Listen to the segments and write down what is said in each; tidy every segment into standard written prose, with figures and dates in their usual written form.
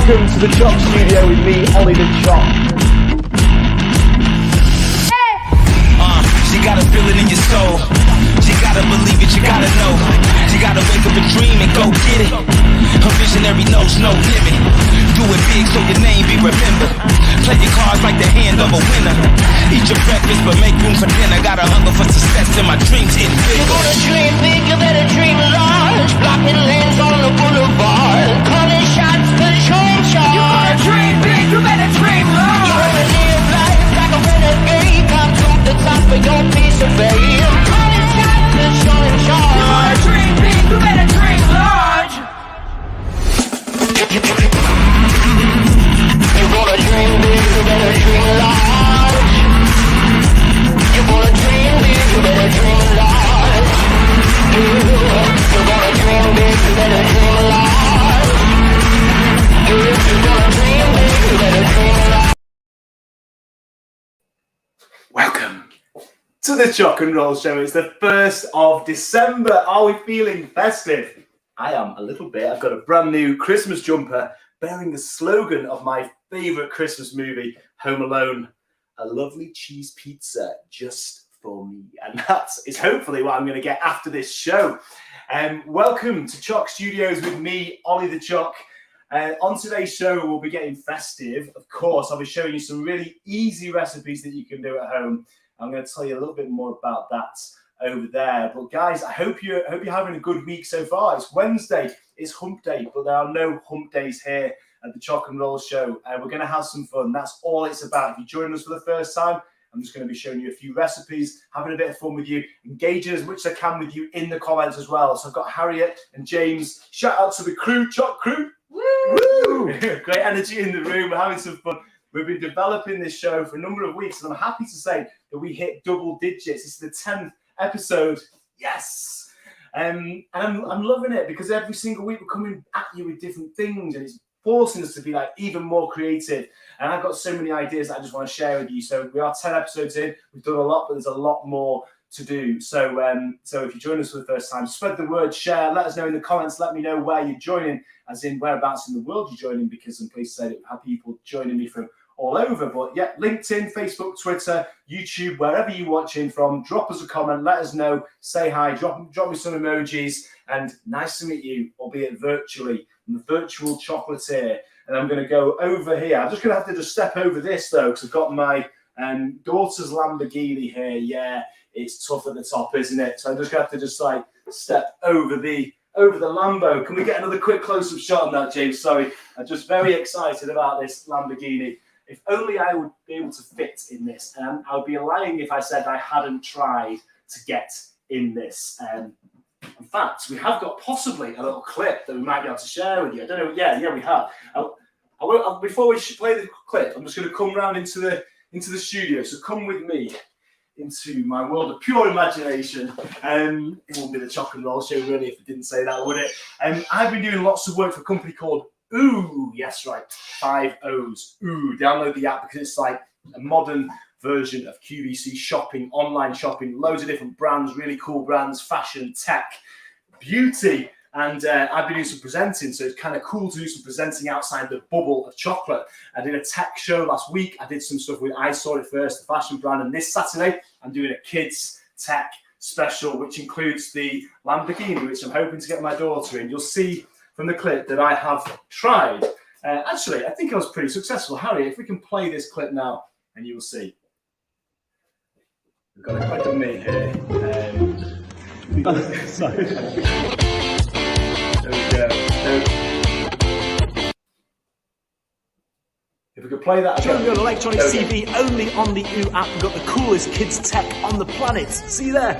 Welcome to the Choc Studio with me, Oli the Choc. She gotta feel it in your soul. She gotta believe it, you gotta know. She gotta wake up and dream and go get it. Her visionary knows no limit. Do it big so your name be remembered. Play your cards like the hand of a winner. Eat your breakfast but make room for dinner. Got a hunger for success and my dreams get bigger. You're gonna dream big, you better dream large. Blocking lanes on the boulevard. Calling shots, but showing shots. You're gonna dream big, you better dream large. You're gonna live life like a renegade. Come to the top of your piece of fame. Calling shots, but showing shots. You're gonna dream big, you better dream large. You're gonna dream big, you better dream large. You're gonna dream big, you better dream large. You're gonna dream big, you better dream large. You're gonna dream big, you better dream large. Welcome to the Choc and Roll Show. It's the 1st of December. Are we feeling festive? I am a little bit. I've got a brand new Christmas jumper bearing the slogan of my favourite Christmas movie, Home Alone. A lovely cheese pizza just for me. And that is hopefully what I'm going to get after this show. Welcome to Choc Studios with me, Oli the Choc. On today's show, we'll be getting festive. Of course, I'll be showing you some really easy recipes that you can do at home. I'm going to tell you a little bit more about that over there. But guys, I hope you're having a good week so far. It's Wednesday, it's hump day, but there are no hump days here at the Choc and Roll Show. We're going to have some fun. That's all it's about. If you're joining us for the first time, I'm just going to be showing you a few recipes, having a bit of fun with you, engaging as much as I can with you in the comments as well. So I've got Harriet and James. Shout out to the crew, Choc crew. Woo! Great energy in the room. We're having some fun. We've been developing this show for a number of weeks, and I'm happy to say that we hit double digits. This is the 10th episode. Yes! And I'm loving it because every single week we're coming at you with different things, and it's forcing us to be like even more creative. And I've got so many ideas that I just want to share with you. So we are 10 episodes in. We've done a lot, but there's a lot more to do. So if you join us for the first time, spread the word, share, let us know in the comments, let me know where you're joining, as in whereabouts in the world you're joining, because I'm pleased to say that we have people joining me from all over. But yeah, LinkedIn, Facebook, Twitter, YouTube, wherever you're watching from, drop us a comment, let us know, say hi, drop me some emojis, and nice to meet you, albeit virtually. I'm the virtual chocolatier, and I'm going to go over here. I'm just going to have to just step over this though, because I've got my daughter's Lamborghini here. Yeah, it's tough at the top, isn't it? So I'm just going to have to just like step over the Lambo. Can we get another quick close-up shot on that, James? Sorry, I'm just very excited about this Lamborghini. If only I would be able to fit in this. I would be lying if I said I hadn't tried to get in this. In fact, we have got possibly a little clip that we might be able to share with you. I don't know. Yeah, we have. Before we play the clip, I'm just going to come round into the studio. So come with me into my world of pure imagination. It wouldn't be the Choc and Roll Show really if it didn't say that, would it? I've been doing lots of work for a company called Ooh, yes, right, 5 O's. Ooh, download the app because it's like a modern version of QVC shopping, online shopping, loads of different brands, really cool brands, fashion, tech, beauty. And I've been doing some presenting, so it's kind of cool to do some presenting outside the bubble of chocolate. I did a tech show last week. I did some stuff with I Saw It First, the fashion brand. And this Saturday, I'm doing a kids tech special, which includes the Lamborghini, which I'm hoping to get my daughter in. You'll see from the clip that I have tried. Actually, I think I was pretty successful. Harry, if we can play this clip now, and you will see. We've got a clip of me here. Sorry. There we go. If we could play that again. Showing you on electronic TV only on the OO app. We've got the coolest kids tech on the planet. See you there.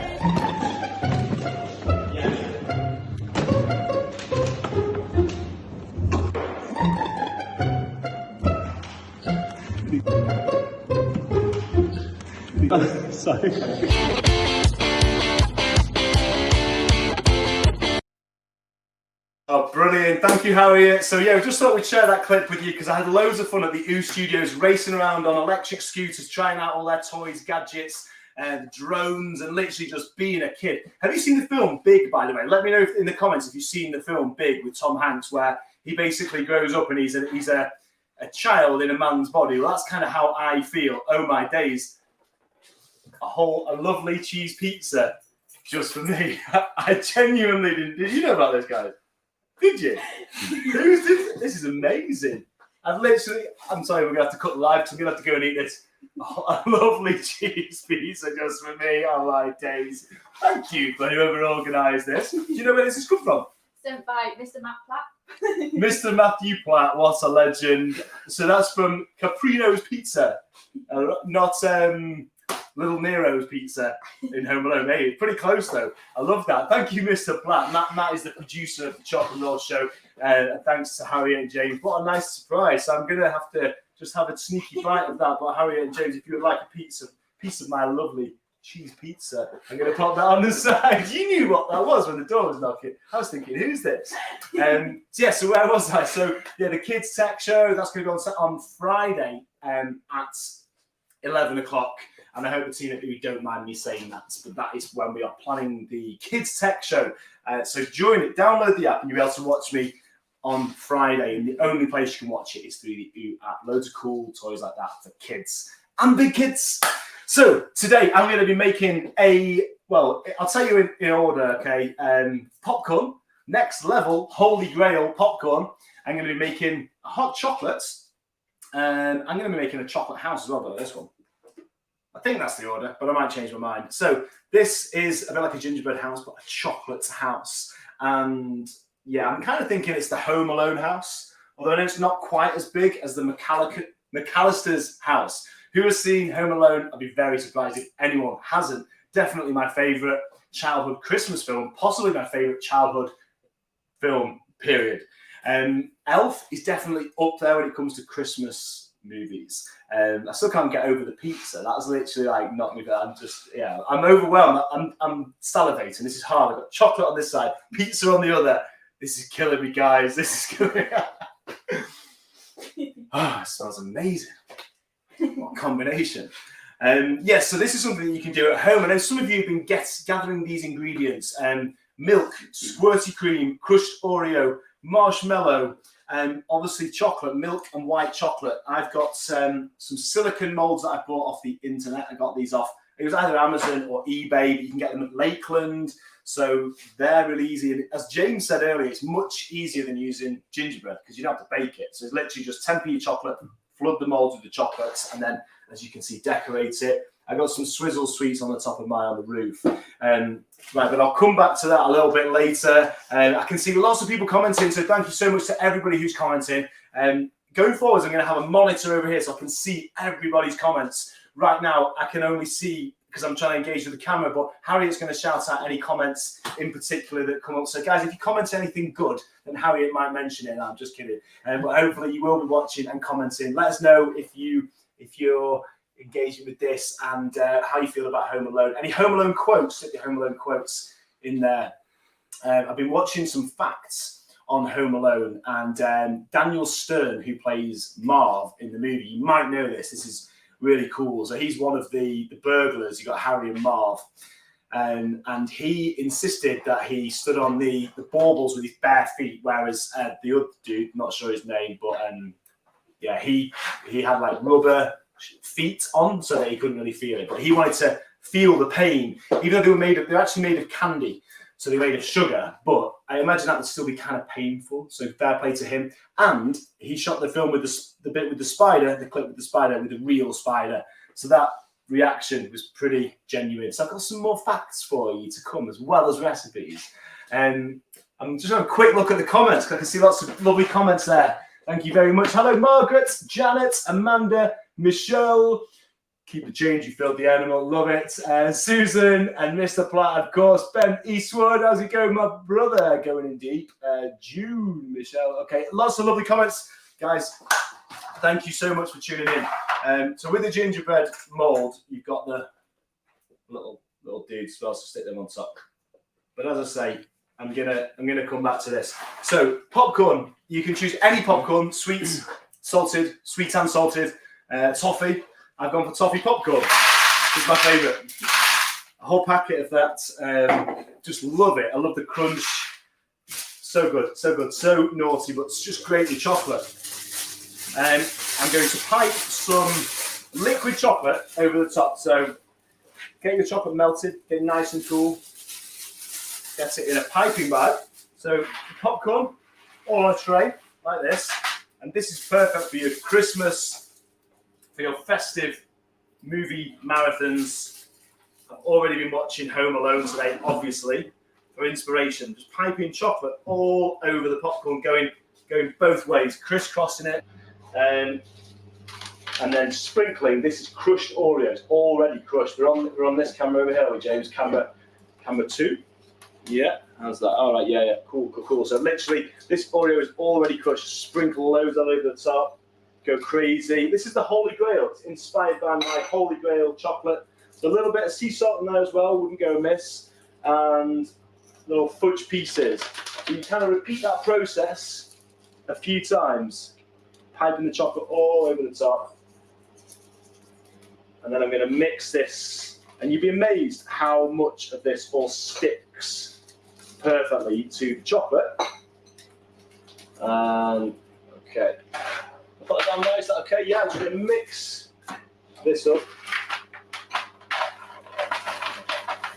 Sorry. Oh, brilliant. Thank you, Harriet. So, yeah, we just thought we'd share that clip with you because I had loads of fun at the OO Studios, racing around on electric scooters, trying out all their toys, gadgets, drones, and literally just being a kid. Have you seen the film Big, by the way? Let me know in the comments if you've seen the film Big with Tom Hanks, where he basically grows up and he's a child in a man's body. Well, that's kind of how I feel. Oh my days. A lovely cheese pizza just for me. I genuinely didn't. Did you know about this, guys? Did you? This is amazing. I'm sorry, we're going to have to cut the live because I'm going to have to go and eat this. A lovely cheese pizza just for me. Oh my days. Thank you for whoever organised this. Do you know where this has come from? Sent by Mr. Matt Platt. Mr. Matthew Platt, what a legend. So that's from Caprino's Pizza, not Little Nero's Pizza in Home Alone. Hey, pretty close though. I love that. Thank you, Mr. Platt. Matt is the producer of the Choc and Roll Show. Thanks to Harriet and James. What a nice surprise. So I'm going to have to just have a sneaky bite of that. But Harriet and James, if you would like a piece of my lovely cheese pizza, I'm going to pop that on the side. You knew what that was when the door was knocking. I was thinking, who's this? So where was I? So yeah, the Kids Tech Show, that's going to go on Friday at 11 o'clock. And I hope the team who don't mind me saying that, but that is when we are planning the Kids Tech Show. So join it, download the app, and you'll be able to watch me on Friday. And the only place you can watch it is through the OO app. Loads of cool toys like that for kids and big kids. So today I'm going to be making I'll tell you in order, okay? Popcorn, next level, holy grail popcorn. I'm going to be making hot chocolate. I'm going to be making a chocolate house as well, though, this one. I think that's the order, but I might change my mind. So this is a bit like a gingerbread house, but a chocolate house. And yeah, I'm kind of thinking it's the Home Alone house, although I know it's not quite as big as the McAllister's house. Who has seen Home Alone? I'd be very surprised if anyone hasn't. Definitely my favourite childhood Christmas film, possibly my favourite childhood film, period. Elf is definitely up there when it comes to Christmas movies. I still can't get over the pizza. That's literally like knocked me down. I'm overwhelmed. I'm salivating. This is hard. I've got chocolate on this side, pizza on the other. This is killing me, guys. This is killing me. It smells amazing. What a combination. So this is something that you can do at home. I know some of you have been gathering these ingredients. Milk, squirty cream, crushed Oreo, marshmallow, obviously chocolate, milk and white chocolate. I've got some silicone molds that I bought off the internet. I got these off. It was either Amazon or eBay, but you can get them at Lakeland. So they're really easy. And as James said earlier, it's much easier than using gingerbread because you don't have to bake it. So it's literally just temper your chocolate, flood the molds with the chocolates, and then, as you can see, decorate it. I got some swizzle sweets on the top of mine on the roof. But I'll come back to that a little bit later. I can see lots of people commenting, so thank you so much to everybody who's commenting. Going forwards, I'm going to have a monitor over here so I can see everybody's comments. Right now, I can only see, because I'm trying to engage with the camera, but Harriet's going to shout out any comments in particular that come up. So guys, if you comment anything good, then Harriet might mention it. No, I'm just kidding. But hopefully you will be watching and commenting. Let us know if you're engaging with this and how you feel about Home Alone. Any Home Alone quotes? Stick your Home Alone quotes in there. I've been watching some facts on Home Alone, and Daniel Stern, who plays Marv in the movie, you might know this. This is really cool. So he's one of the burglars. You got Harry and Marv, and he insisted that he stood on the baubles with his bare feet, whereas the other dude, not sure his name, but he had like rubber feet on so that he couldn't really feel it. But he wanted to feel the pain, even though they're actually made of candy, so they're made of sugar. But I imagine that would still be kind of painful. So fair play to him. And he shot the film with the bit with the spider, the clip with the spider, with a real spider. So that reaction was pretty genuine. So I've got some more facts for you to come, as well as recipes. I'm just going to have a quick look at the comments, because I can see lots of lovely comments there. Thank you very much. Hello, Margaret, Janet, Amanda, Michelle. Keep the change, you filthy animal. Love it. Susan and Mr. Platt, of course. Ben Eastwood, how's it going, my brother? Going in deep. June, Michelle. Okay, lots of lovely comments. Guys, thank you so much for tuning in. So with the gingerbread mold, you've got the little dudes as well, so stick them on top. But as I say, I'm gonna come back to this. So popcorn, you can choose any popcorn, sweet, salted, sweet and salted, toffee. I've gone for toffee popcorn. It's my favourite. A whole packet of that. Just love it. I love the crunch. So good, so good, so naughty, but it's just great with chocolate. I'm going to pipe some liquid chocolate over the top. So getting the chocolate melted, getting nice and cool. Get it in a piping bag. So popcorn all on a tray like this. And this is perfect for your Christmas, for your festive movie marathons. I've already been watching Home Alone today, obviously, for inspiration. Just piping chocolate all over the popcorn, going both ways, crisscrossing it. And then sprinkling. This is crushed Oreos, already crushed. We're on this camera over here, with James, camera 2. Yeah, how's that? All right, yeah, cool. So literally, this Oreo is already crushed. Sprinkle loads all over the top. Go crazy. This is the Holy Grail. It's inspired by my Holy Grail chocolate. So a little bit of sea salt in there as well, wouldn't go amiss. And little fudge pieces. So you kind of repeat that process a few times, piping the chocolate all over the top. And then I'm going to mix this, and you'd be amazed how much of this all sticks perfectly to the chocolate. Okay. I'll put it down there. Is that okay? Yeah, I'm just going to mix this up.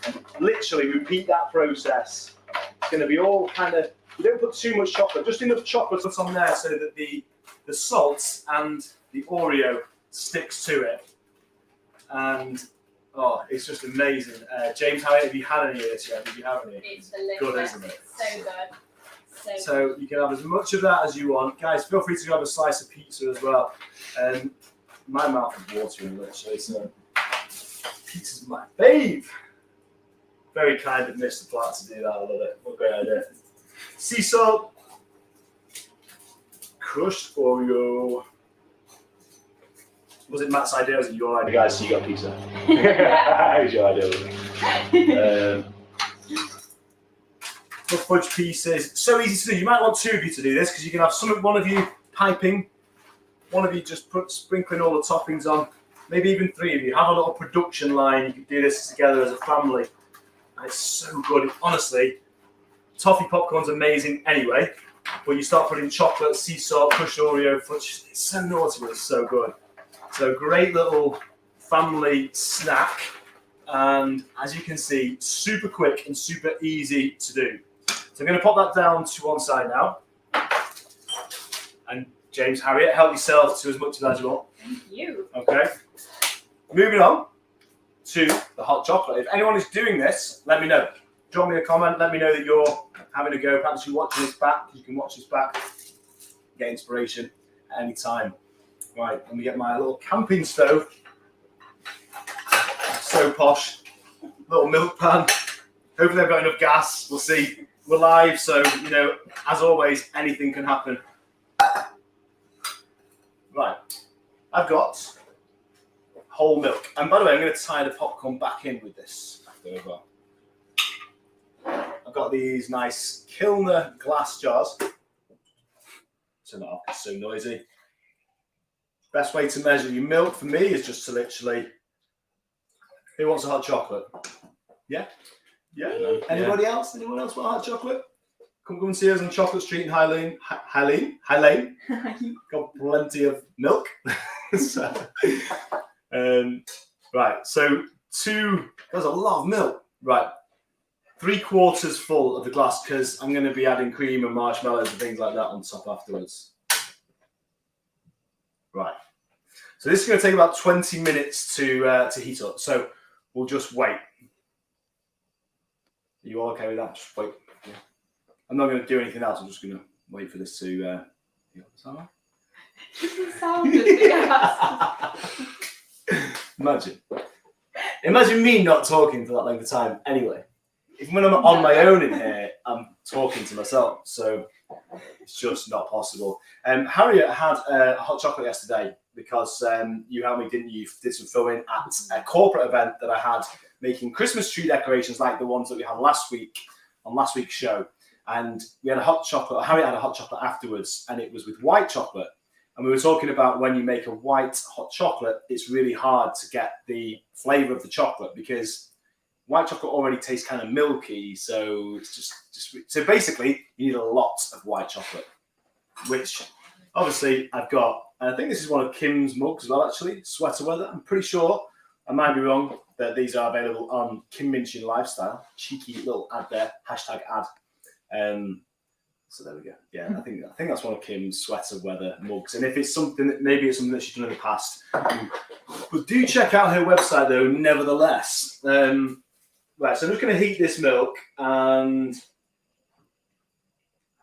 And literally repeat that process. It's going to be all kind of, you don't put too much chocolate, just enough chocolate on there so that the salt and the Oreo sticks to it. And it's just amazing. James, have you had any of this yet? Did you have any? It's delicious. Good, isn't it? So good. So you can have as much of that as you want. Guys, feel free to grab a slice of pizza as well. My mouth is watering, literally, so pizza's my fave. Very kind of Mr. Platt to do that. I love it. What a great idea. Sea salt. Crushed Oreo. Was it Matt's idea or was it your idea? Guys, so you got pizza. It was your idea, wasn't it? Fudge pieces. So easy to do. You might want 2 of you to do this because you can have one of you piping, one of you just sprinkling all the toppings on, maybe even 3 of you. Have a little production line. You can do this together as a family. And it's so good. Honestly, toffee popcorn's amazing anyway, but you start putting chocolate, sea salt, crushed Oreo, fudge. It's so naughty, but it's so good. So great little family snack, and as you can see, super quick and super easy to do. So I'm going to pop that down to one side now. And James, Harriet, help yourself to as much of that as you want. Thank you. Okay. Moving on to the hot chocolate. If anyone is doing this, let me know. Drop me a comment. Let me know that you're having a go. Perhaps you're watching this back. You can watch this back. Get inspiration at any time. Right, let me get my little camping stove. So posh. Little milk pan. Hopefully I've got enough gas. We'll see. We're live, so, as always, anything can happen. Right, I've got whole milk. And by the way, I'm going to tie the popcorn back in with this after as well. I've got these nice Kilner glass jars. Turn that off, it's so noisy. Best way to measure your milk for me is just to literally. Who wants a hot chocolate? Yeah? Yeah? No. Anybody else? Anyone else want a hot chocolate? Come and see us on Chocolate Street in High Lane. Got plenty of milk. Right, so there's a lot of milk. Right, 3/4 full of the glass because I'm going to be adding cream and marshmallows and things like that on top afterwards. Right. So this is going to take about 20 minutes to heat up. So we'll just wait. Are you all okay with that? Just wait. Yeah. I'm not going to do anything else. I'm just going to wait for this to heat up. Is that right? It doesn't sound good. Imagine me not talking for that length of time anyway. Even when I'm on my own in here, I'm talking to myself. So it's just not possible. Harriet had a hot chocolate yesterday because you helped me, didn't you? You did some filming at a corporate event that I had making Christmas tree decorations like the ones that we had last week on last week's show. And we had a hot chocolate, Harriet had a hot chocolate afterwards, and it was with white chocolate. And we were talking about when you make a white hot chocolate, it's really hard to get the flavour of the chocolate because white chocolate already tastes kind of milky, so it's just so basically you need a lot of white chocolate, which obviously I've got. And I think this is one of Kim's mugs as well, actually. Sweater weather. I'm pretty sure, I might be wrong, that these are available on Kim Minchin Lifestyle. Cheeky little ad there, hashtag ad. So there we go. Yeah, I think that's one of Kim's sweater weather mugs. And if it's something that maybe it's something that she's done in the past, but do check out her website though. Nevertheless, right. So I'm just going to heat this milk, and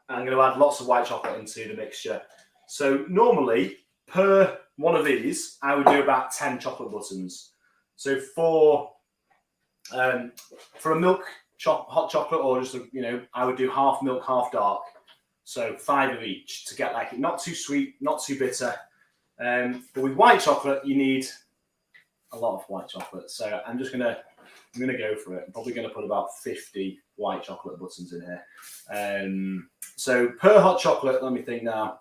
I'm going to add lots of white chocolate into the mixture. So normally per one of these, I would do about 10 chocolate buttons. So for a milk hot chocolate, or just I would do half milk, half dark. So 5 of each to get like it not too sweet, not too bitter. But with white chocolate, you need a lot of white chocolate. So I'm gonna go for it. I'm probably gonna put about 50 white chocolate buttons in here. So per hot chocolate, let me think now.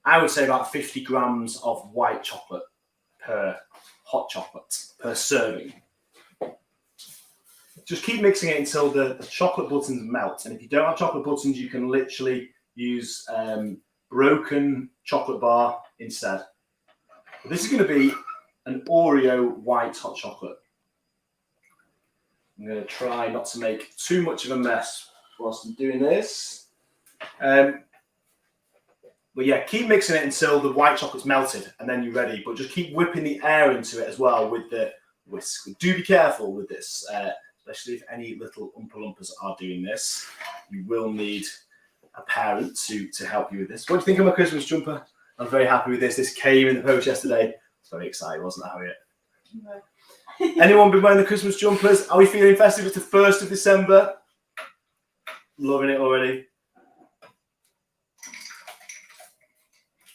I would say about 50 grams of white chocolate per hot chocolate per serving. Just keep mixing it until the chocolate buttons melt. And if you don't have chocolate buttons, you can literally use broken chocolate bar instead. But this is going to be an Oreo white hot chocolate. I'm going to try not to make too much of a mess whilst I'm doing this. But yeah, keep mixing it until the white chocolate's melted, and then you're ready. But just keep whipping the air into it as well with the whisk. Do be careful with this. Especially if any little Oompa Loompas are doing this. You will need a parent to help you with this. What do you think of my Christmas jumper? I'm very happy with this. This came in the post yesterday. It's very exciting, wasn't it, Harriet? No. Anyone been wearing the Christmas jumpers? Are we feeling festive? It's the 1st of December. Loving it already.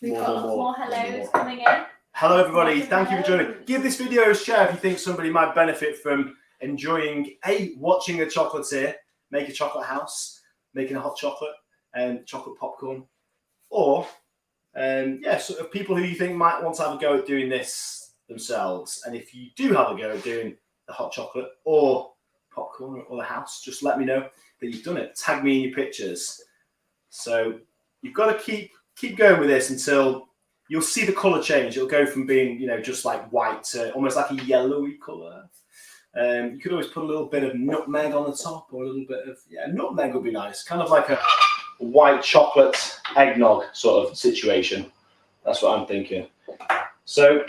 We've got lots more hellos coming in. Hello, everybody. Thank you for joining. Give this video a share if you think somebody might benefit from enjoying watching a chocolatier make a chocolate house, making a hot chocolate and chocolate popcorn, or sort of people who you think might want to have a go at doing this themselves. And if you do have a go at doing the hot chocolate or popcorn or the house, just let me know that you've done it. Tag me in your pictures. So you've got to keep going with this until you'll see the color change. It'll go from being just like white to almost like a yellowy color. You could always put a little bit of nutmeg on the top, or a little bit of nutmeg would be nice. Kind of like a white chocolate eggnog sort of situation. That's what I'm thinking. So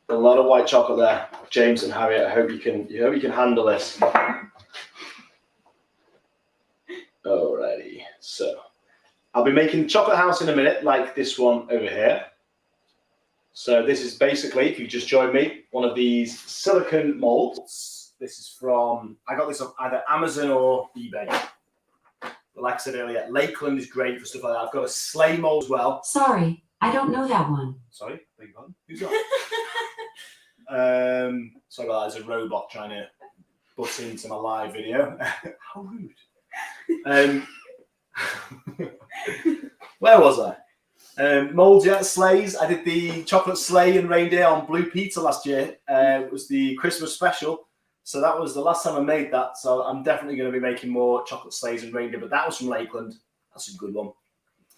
a lot of white chocolate there, James and Harriet. I hope you can handle this. Alrighty, so I'll be making chocolate house in a minute, like this one over here. So this is basically, if you just join me, one of these silicone molds. This is I got this on either Amazon or eBay. But like I said earlier, Lakeland is great for stuff like that. I've got a sleigh mold as well. Sorry, I don't know that one. Sorry, beg your pardon. Who's that? Sorry about that. There's a robot trying to butt into my live video. How rude. Where was I? Molds, sleighs. I did the chocolate sleigh and reindeer on Blue Pizza last year. It was the Christmas special. So that was the last time I made that. So I'm definitely going to be making more chocolate sleighs and reindeer. But that was from Lakeland. That's a good one.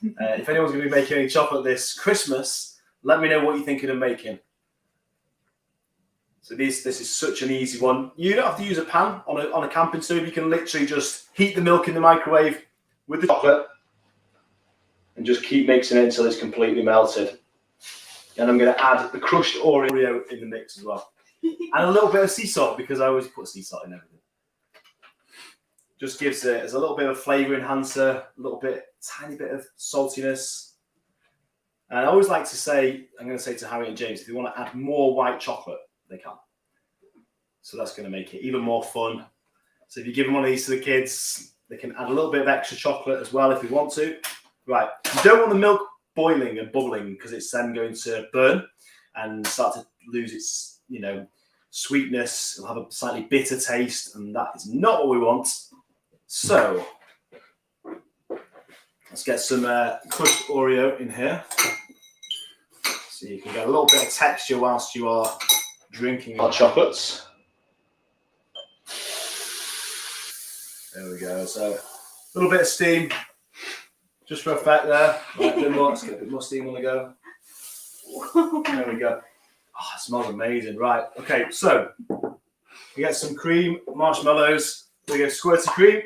If anyone's going to be making any chocolate this Christmas, let me know what you're thinking of making. So this is such an easy one. You don't have to use a pan on a camping stove. You can literally just heat the milk in the microwave with the chocolate and just keep mixing it until it's completely melted. And I'm going to add the crushed Oreo in the mix as well. And a little bit of sea salt, because I always put sea salt in everything. Just gives it as a little bit of flavour enhancer, tiny bit of saltiness. And I always like to say, I'm going to say to Harry and James, if you want to add more white chocolate, they can. So that's going to make it even more fun. So if you give them one of these to the kids, they can add a little bit of extra chocolate as well if they want to. Right, you don't want the milk boiling and bubbling, because it's then going to burn and start to lose its, sweetness. It'll have a slightly bitter taste, and that is not what we want. So let's get some crushed Oreo in here, so you can get a little bit of texture whilst you are drinking hot chocolates. There we go. So a little bit of steam, just for effect there. Right, a bit more. Let's get a bit more steam on the go. There we go. Oh, it smells amazing. Right. Okay. So we get some cream, marshmallows. We get squirts of cream.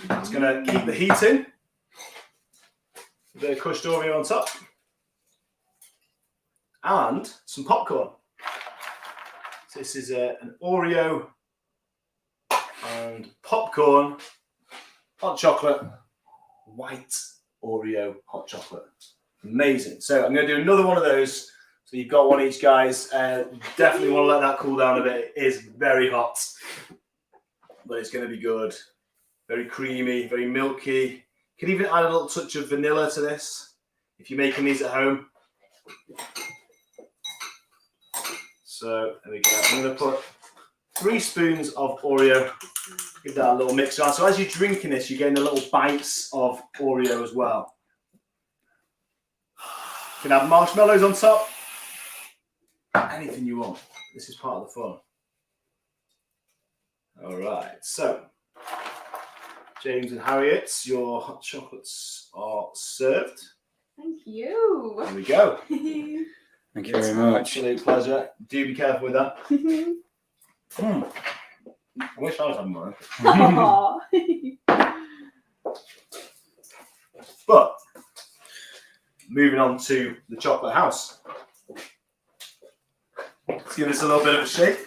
It's going to keep the heat in. A bit of crushed Oreo on top. And some popcorn. So this is an Oreo and popcorn hot chocolate, white Oreo hot chocolate. Amazing. So I'm going to do another one of those. So you've got one each, guys. Definitely want to let that cool down a bit. It is very hot, but it's going to be good. Very creamy, very milky. You can even add a little touch of vanilla to this if you're making these at home. So there we go. I'm going to put 3 spoons of Oreo. Give that a little mix around. So as you're drinking this, you're getting the little bites of Oreo as well. You can have marshmallows on top. Anything you want. This is part of the fun. All right. So, James and Harriet, your hot chocolates are served. Thank you. There we go. Thank you very much. Absolute pleasure. Do be careful with that. I wish I was having mine. But moving on to the chocolate house. Let's give this a little bit of a shake.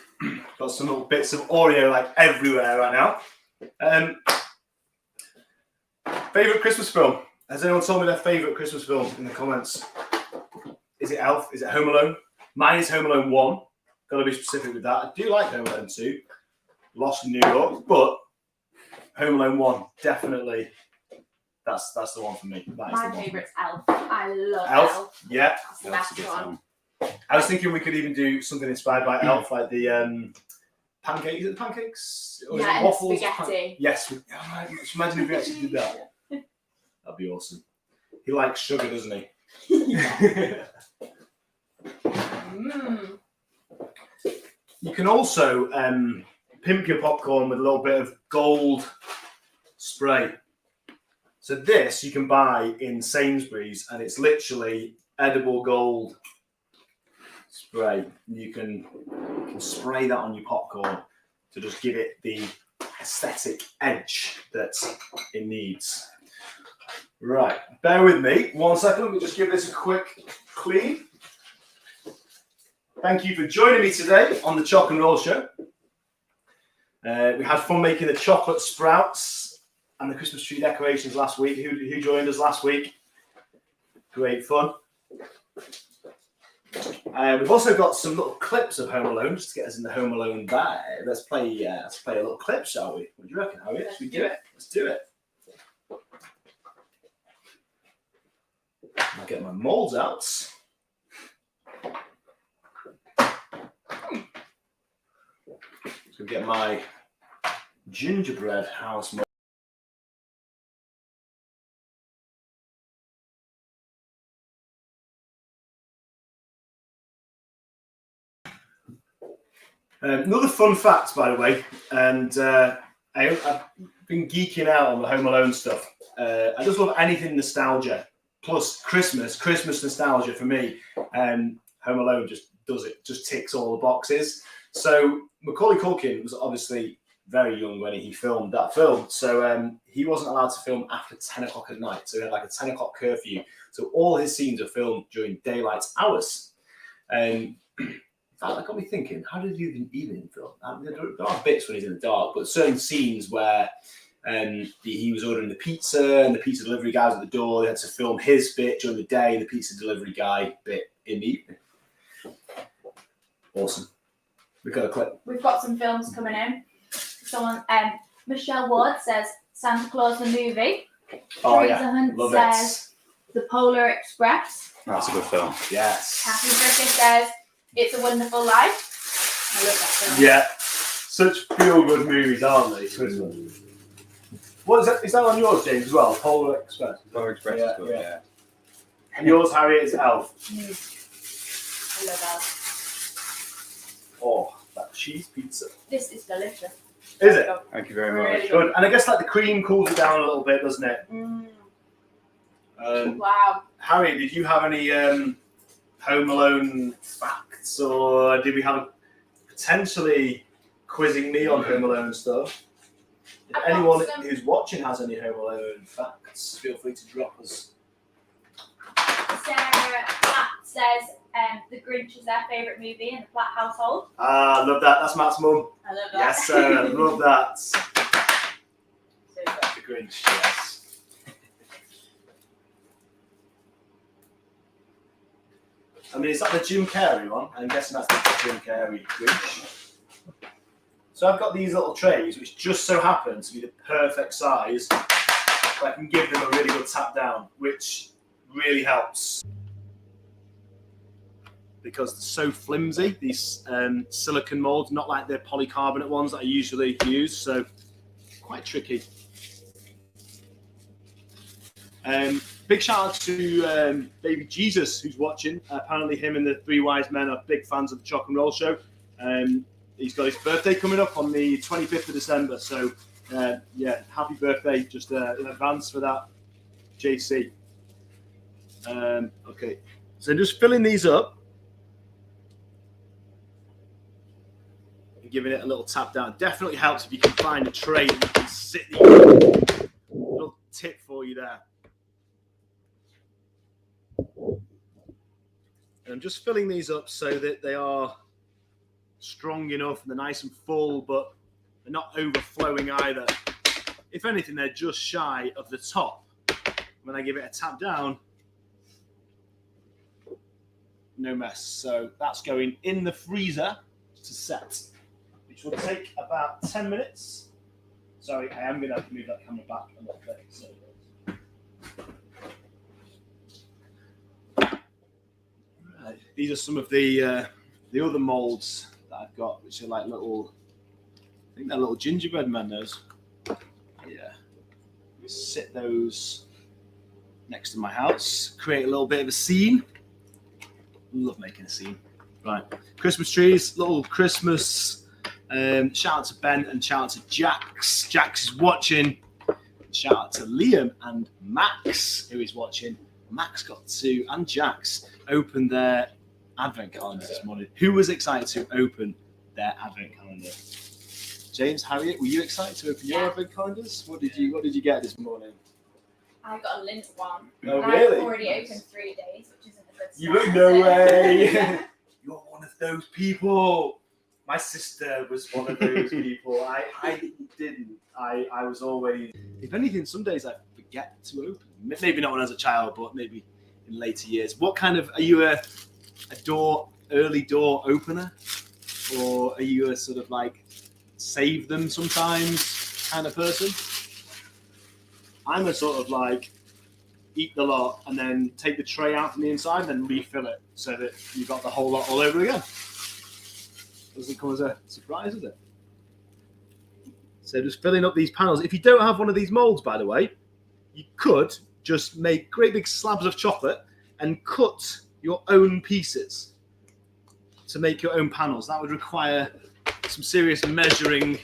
Got some little bits of Oreo like everywhere right now. Favorite Christmas film? Has anyone told me their favorite Christmas film in the comments? Is it Elf? Is it Home Alone? Mine is Home Alone 1. Got to be specific with that. I do like Home Alone 2. Lost in New York, but Home Alone 1 definitely. That's the one for me. My favourite's Elf. I love Elf. Yeah, That's the best one. I was thinking we could even do something inspired by Elf, like the pancakes. Is it pancakes? Or is it waffles? Spaghetti. Yes. Just imagine if we actually did that. That'd be awesome. He likes sugar, doesn't he? You can also pimp your popcorn with a little bit of gold spray. So this you can buy in Sainsbury's, and it's literally edible gold spray. You can spray that on your popcorn to just give it the aesthetic edge that it needs. Right, bear with me 1 second. Let me just give this a quick clean. Thank you for joining me today on the Choc and Roll Show. We had fun making the chocolate sprouts and the Christmas tree decorations last week. Who joined us last week? Great fun. We've also got some little clips of Home Alone just to get us in the Home Alone vibe. Let's play a little clip, shall we? What do you reckon, Harriet? Should we do it? Let's do it. I'll get my molds out. Just gonna get my gingerbread house mold. Another fun fact, by the way, and I've been geeking out on the Home Alone stuff. I just love anything nostalgia. Plus Christmas nostalgia for me. Home Alone just does it, just ticks all the boxes. So Macaulay Culkin was obviously very young when he filmed that film. So he wasn't allowed to film after 10 o'clock at night. So he had like a 10 o'clock curfew. So all his scenes are filmed during daylight hours. In fact, that got me thinking, how did he do the evening film? There are bits when he's in the dark, but certain scenes where he was ordering the pizza and the pizza delivery guy was at the door. They had to film his bit during the day and the pizza delivery guy bit in the evening. Awesome. We've got a clip. We've got some films coming in. Someone, Michelle Ward says Santa Claus the movie. Oh, Teresa yeah. Hunt Love says The Polar Express. That's a good film. Yes. Kathy Griffith says It's a Wonderful Life. I love that film. Yeah. Such feel-good movies, aren't they? What is that? Is that on yours, James, as well? Polar Express. Polar Express is good, yeah. And yours, Harriet, is Elf. I love that. Oh, that cheese pizza. This is delicious. Is it? Thank you very Really much. Good. And I guess like the cream cools it down a little bit, doesn't it? Wow. Harriet, did you have any Home Alone facts, or did we have potentially quizzing me on Home Alone stuff? If I've got anyone some- who's watching has any Home Alone facts, feel free to drop us. Sarah Platt says The Grinch is their favourite movie in the Platt household. Ah, love that. That's Matt's mum. I love that. Yes, Sarah. Love that. Super. The Grinch, yes. I mean, is that the Jim Carrey one? I'm guessing that's the Jim Carrey Grinch. So I've got these little trays, which just so happen to be the perfect size. So I can give them a really good tap down, which really helps. Because they're so flimsy, these silicone molds, not like the polycarbonate ones that I usually use, so quite tricky. Big shout out to baby Jesus who's watching. Apparently him and the Three Wise Men are big fans of the Choc and Roll Show. He's got his birthday coming up on the 25th of December, so yeah, happy birthday just in advance for that, JC. Okay, so just filling these up. Giving it a little tap down. Definitely helps if you can find a tray that you can sit these. Little tip for you there. And I'm just filling these up so that they are strong enough and they're nice and full, but they're not overflowing either. If anything, they're just shy of the top. When I give it a tap down, no mess. So that's going in the freezer to set, which will take about 10 minutes. Sorry, I am going to have to move that camera back a little bit. So. Right. These are some of the other molds that I've got, which are like little, I think they're little gingerbread men, those. Yeah. Sit those next to my house, create a little bit of a scene. Love making a scene. Right. Christmas trees, little Christmas. Shout out to Ben and shout out to Jax. Jax is watching. Shout out to Liam and Max, who is watching. Max got to, and Jax, open their advent calendars this morning. Who was excited to open their advent calendar? James, Harriet, were you excited to open your advent calendars? What did you get this morning? I got a lint one. Oh, really? I've already opened 3 days, which isn't a good You start. no way. You're one of those people. My sister was one of those people. I didn't. I was always. If anything, some days I forget to open. Maybe not when I was a child, but maybe in later years. What kind of, are you a early door opener, or are you a sort of like save them sometimes kind of person? I'm a sort of like eat the lot and then take the tray out from the inside and then refill it so that you've got the whole lot all over again. Doesn't come as a surprise, does it? So just filling up these panels. If you don't have one of these molds, by the way, you could just make great big slabs of chocolate and cut your own pieces to make your own panels. That would require some serious measuring,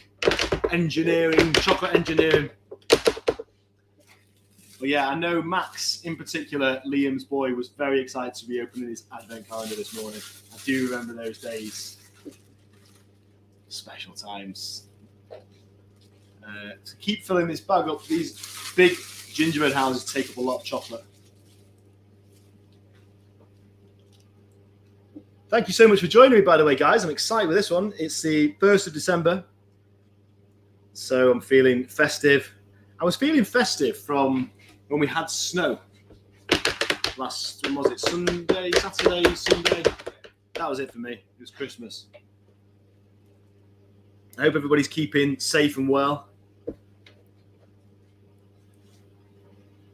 engineering, chocolate engineering. But yeah, I know Max in particular, Liam's boy, was very excited to be opening his advent calendar this morning. I do remember those days. Special times. To keep filling this bag up, these big gingerbread houses take up a lot of chocolate. Thank you so much for joining me, by the way, guys. I'm excited with this one. It's the 1st of December, so I'm feeling festive. I was feeling festive from when we had snow last, when was it, Sunday, Saturday, Sunday? That was it for me. It was Christmas. I hope everybody's keeping safe and well.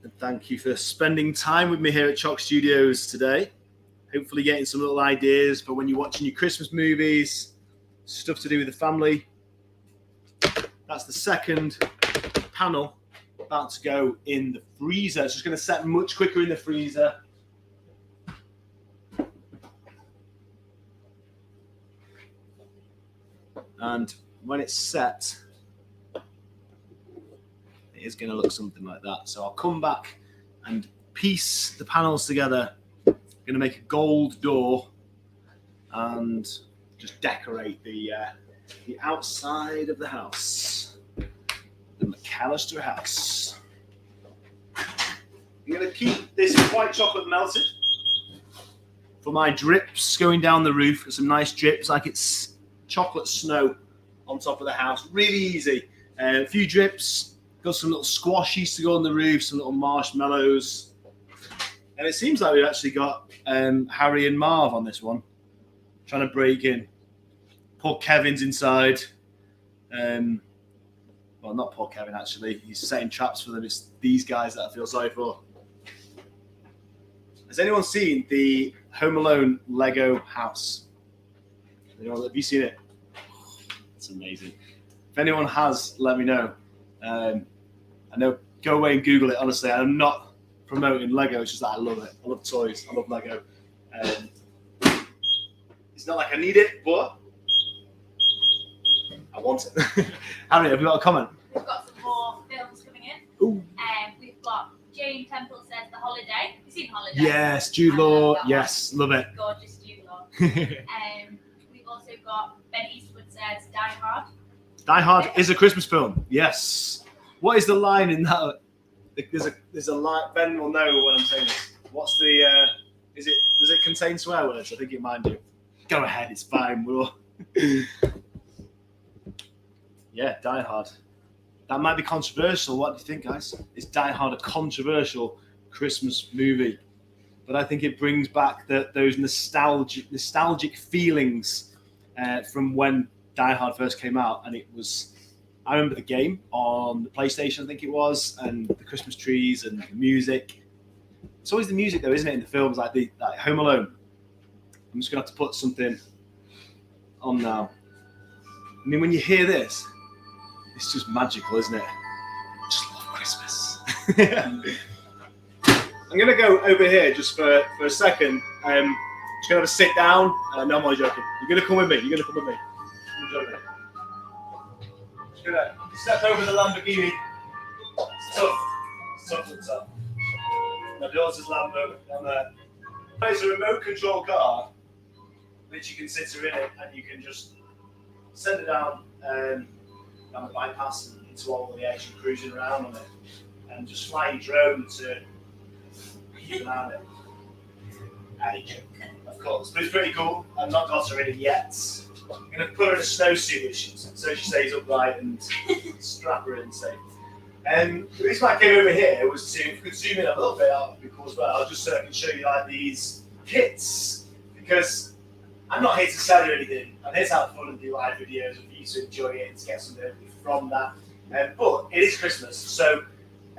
And thank you for spending time with me here at Choc Studios today. Hopefully getting some little ideas for when you're watching your Christmas movies, stuff to do with the family. That's the second panel about to go in the freezer. It's just going to set much quicker in the freezer. And when it's set, it is going to look something like that. So I'll come back and piece the panels together. I'm going to make a gold door and just decorate the outside of the house, the McAllister house. I'm going to keep this white chocolate melted for my drips going down the roof. Some nice drips, like it's chocolate snow on top of the house. Really easy. A few drips. Got some little squashies to go on the roof, some little marshmallows. And it seems like we've actually got Harry and Marv on this one, trying to break in. Poor Kevin's inside. Well, not poor Kevin, actually. He's setting traps for them. It's these guys that I feel sorry for. Has anyone seen the Home Alone Lego house? Have you seen it? It's amazing. If anyone has, let me know. I know, go away and Google it. Honestly, I'm not promoting Lego. It's just that I love it. I love toys. I love Lego. It's not like I need it, but I want it. Harry, have you got a comment? We've got some more films coming in. Ooh. We've got Jane Temple says The Holiday. Have you seen Holiday? Yes, Jude Law. Yes, love it. Gorgeous Jude Law. We've also got Ben Eastwood says Die Hard. Die Hard is a Christmas film. Yes. What is the line in that? There's a line. Ben will know when I'm saying this. What's the? Does it contain swear words? I think it might do. Go ahead. It's fine. We'll. Yeah, Die Hard. That might be controversial. What do you think, guys? Is Die Hard a controversial Christmas movie? But I think it brings back those nostalgic feelings from when Die Hard first came out, and it was. I remember the game on the PlayStation, I think it was, and the Christmas trees and the music. It's always the music, though, isn't it? In the films like Home Alone. I'm just gonna have to put something on now. I mean, when you hear this, it's just magical, isn't it? I just love Christmas. I'm gonna go over here just for a second. Just gonna have a sit down. No, I'm not joking. You're gonna come with me. I'm joking. Just gonna step over the Lamborghini. It's tough. My daughter's Lambo down there. It's a remote control car, which you can sit her in it, and you can just send it down the bypass and into all of the action cruising around on it, and just fly your drone to keep an eye on it. Of course, but it's pretty cool. I've not got her in it yet. I'm going to put her in a snowsuit so she stays upright and strap her in safe. The reason why I came over here was to, if we could zoom in a little bit, that would be cool as well, just so I can show you like these kits, because I'm not here to sell you anything. I'm here to have fun and do live videos and for you to enjoy it and to get something from that. But it is Christmas, so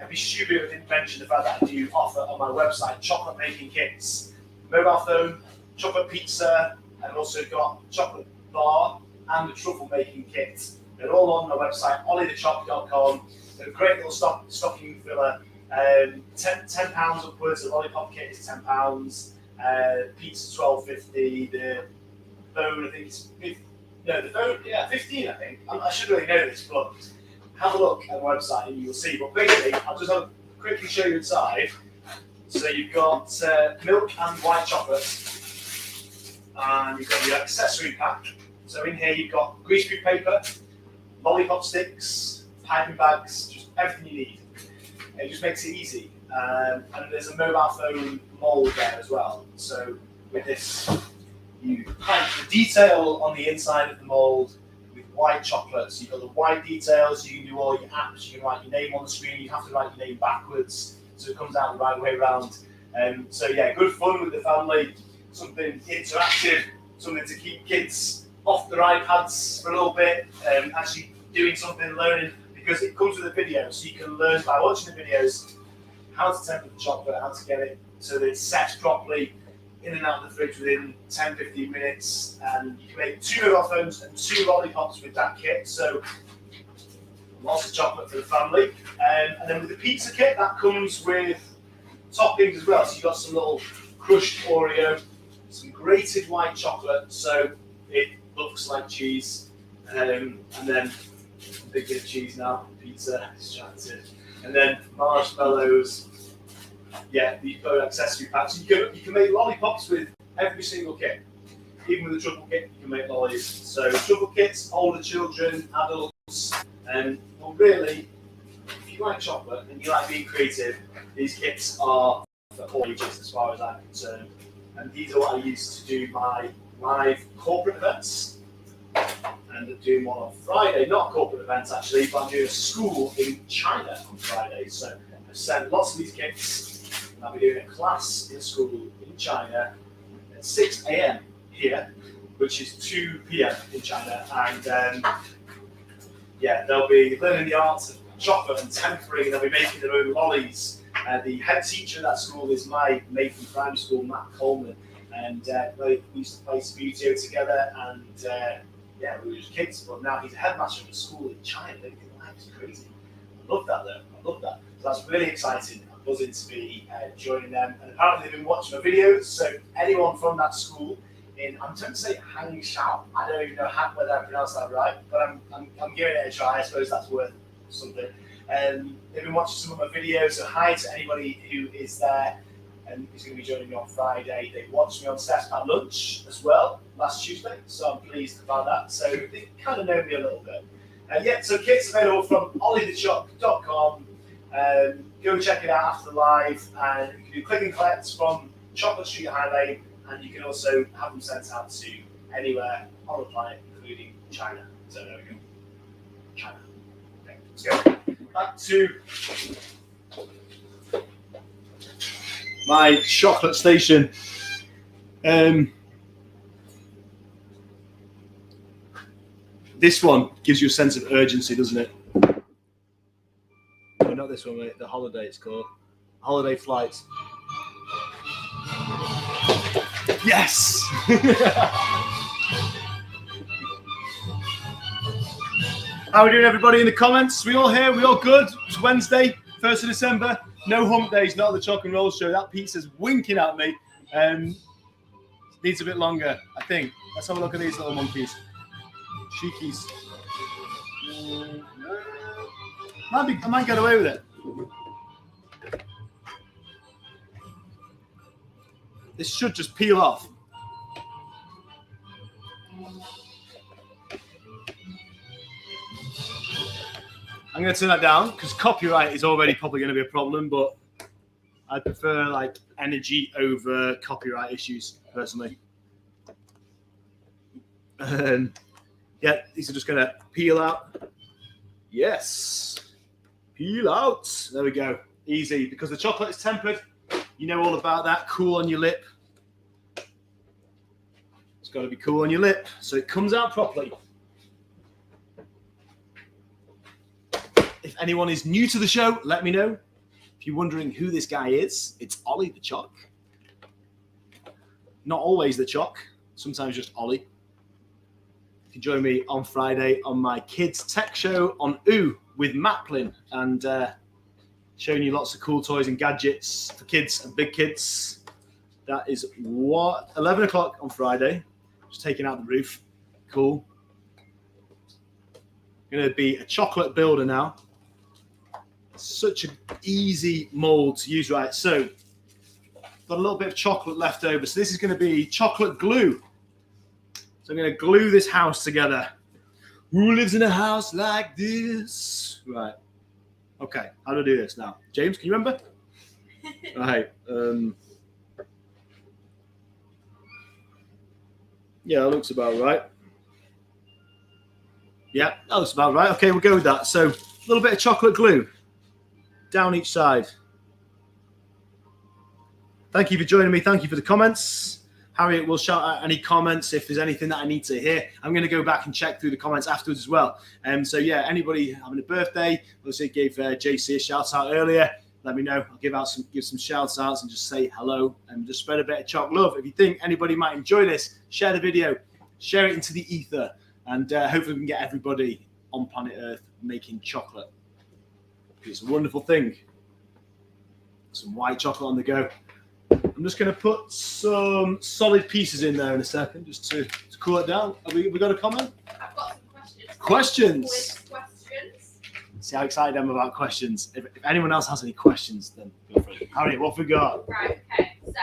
I'd be stupid if I didn't mention the fact that I do offer on my website chocolate making kits, mobile phone, chocolate pizza, and I've also got chocolate bar and a truffle making kit. They're all on my website, olithechoc.com. They're a great little stocking filler. £10 upwards. The lollipop kit is £10. Pizza £12.50. The phone, I think it's the phone, 15. I think. I should really know this, but have a look at the website and you'll see. But basically, I'll just quickly show you inside. So you've got milk and white chocolate, and you've got your accessory pack. So in here you've got greaseproof paper, lollipop sticks, piping bags, just everything you need. It just makes it easy. And there's a mobile phone mold there as well. So with this, you paint the detail on the inside of the mold with white chocolate. So you've got the white details, you can do all your apps, you can write your name on the screen, you have to write your name backwards so it comes out the right way around. So yeah, good fun with the family, something interactive, something to keep kids off their iPads for a little bit, actually doing something, learning, because it comes with a video, so you can learn by watching the videos how to temper the chocolate, how to get it so that it sets properly in and out of the fridge within 10-15 minutes, and you can make 2 mobile phones and 2 lollipops with that kit, so lots of chocolate for the family. And then with the pizza kit, that comes with toppings as well, so you've got some little crushed Oreo, some grated white chocolate, so it looks like cheese, And then big bit of cheese now, pizza, distracted. And then marshmallows. Yeah, these both accessory packs. You can make lollipops with every single kit. Even with the truffle kit, you can make lollies. So truffle kits, older children, adults, and well, really, if you like chocolate and you like being creative, these kits are for all ages as far as I'm concerned. And these are what I use to do my live corporate events. And I'm doing one on Friday, not corporate events actually, but I'm doing a school in China on Friday. So I've sent lots of these kits, and I'll be doing a class in a school in China at 6 a.m. here, which is 2 p.m. in China. And yeah, they'll be learning the arts of chocolate and tempering, and they'll be making their own lollies. The head teacher of that school is my mate from primary school, Matt Coleman. And we used to play Sputio together, and yeah, we were just kids, but now he's a headmaster of a school in China. Life is crazy. I love that though. I love that. So that's really exciting. I'm buzzing to be joining them. And apparently they've been watching my videos. So anyone from that school I'm tempted to say Hangzhou. I don't even know whether I pronounced that right, but I'm giving it a try. I suppose that's worth something. They've been watching some of my videos. So hi to anybody who is there and who's going to be joining me on Friday. They watched me on Steph's at lunch as well last Tuesday, so I'm pleased about that. So they kind of know me a little bit. Yeah, so kits available from olithechoc.com. Go check it out after the live, and you can do click and collect from Chocolate Street High Lane, and you can also have them sent out to anywhere on the planet, including China. So there we go. China. Okay, let's go. Back to my chocolate station. This one gives you a sense of urgency, doesn't it? No, not this one, mate. The holiday, it's called. Holiday flights. Yes! How are we doing, everybody, in the comments? We all here? We all good? It's Wednesday, 1st of December. No hump days, not the Choc and Roll show. That pizza's winking at me. Needs a bit longer, I think. Let's have a look at these little monkeys. Cheekies. I might get away with it. This should just peel off. I'm going to turn that down because copyright is already probably going to be a problem, but I prefer like energy over copyright issues personally. Yeah, these are just going to peel out. Yes. Peel out. There we go. Easy. Because the chocolate is tempered. You know all about that. Cool on your lip. It's got to be cool on your lip so it comes out properly. If anyone is new to the show, let me know. If you're wondering who this guy is, it's Oli the Choc. Not always the Choc. Sometimes just Oli. You can join me on Friday on my kids tech show on OO with Maplin, and showing you lots of cool toys and gadgets for kids and big kids. That is what 11 o'clock on Friday. Just taking out the roof. Cool. Going to be a chocolate builder now. Such an easy mold to use, right? So got a little bit of chocolate left over. So this is going to be chocolate glue. So I'm going to glue this house together. Who lives in a house like this? Right. Okay. How do I do this now? James, can you remember? Right. Yeah, that looks about right. Yeah, that looks about right. Okay, we'll go with that. So a little bit of chocolate glue down each side. Thank you for joining me. Thank you for the comments. Harriet will shout out any comments if there's anything that I need to hear. I'm going to go back and check through the comments afterwards as well. So yeah, anybody having a birthday, obviously gave JC a shout out earlier. Let me know. I'll give some shout outs and just say hello and just spread a bit of choc love. If you think anybody might enjoy this, share the video, share it into the ether, and hopefully we can get everybody on planet Earth making chocolate. It's a wonderful thing. Some white chocolate on the go. I'm just going to put some solid pieces in there in a second, just to cool it down. Have we got a comment? I've got some questions. Questions. Quiz questions. See how excited I am about questions. If anyone else has any questions, then go for it. Harry, what have we got? Right, okay, so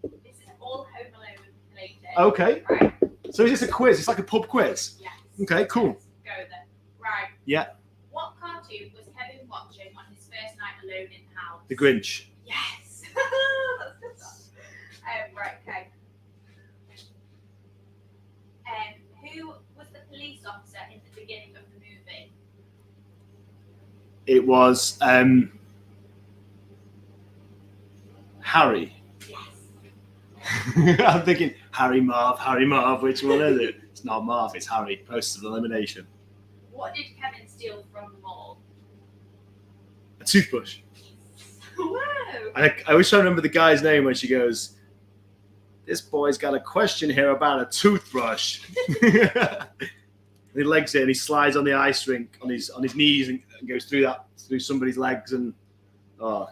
this is all Home Alone related. Okay. Right, So is this a quiz? It's like a pub quiz. yes. Okay, cool. Let's go then. Right. Yeah. What cartoon was Kevin watching on his first night alone in the house? The Grinch. Yes. That's good. Right, okay. Who was the police officer in the beginning of the movie? It was Harry. Yes. I'm thinking Harry Marv. Which one is it? It's not Marv, it's Harry. Process of elimination. What did Kevin steal from the mall? A toothbrush. Whoa. I always try to remember the guy's name when she goes, "This boy's got a question here about a toothbrush." He legs it and he slides on the ice rink on his knees and goes through somebody's legs and Where are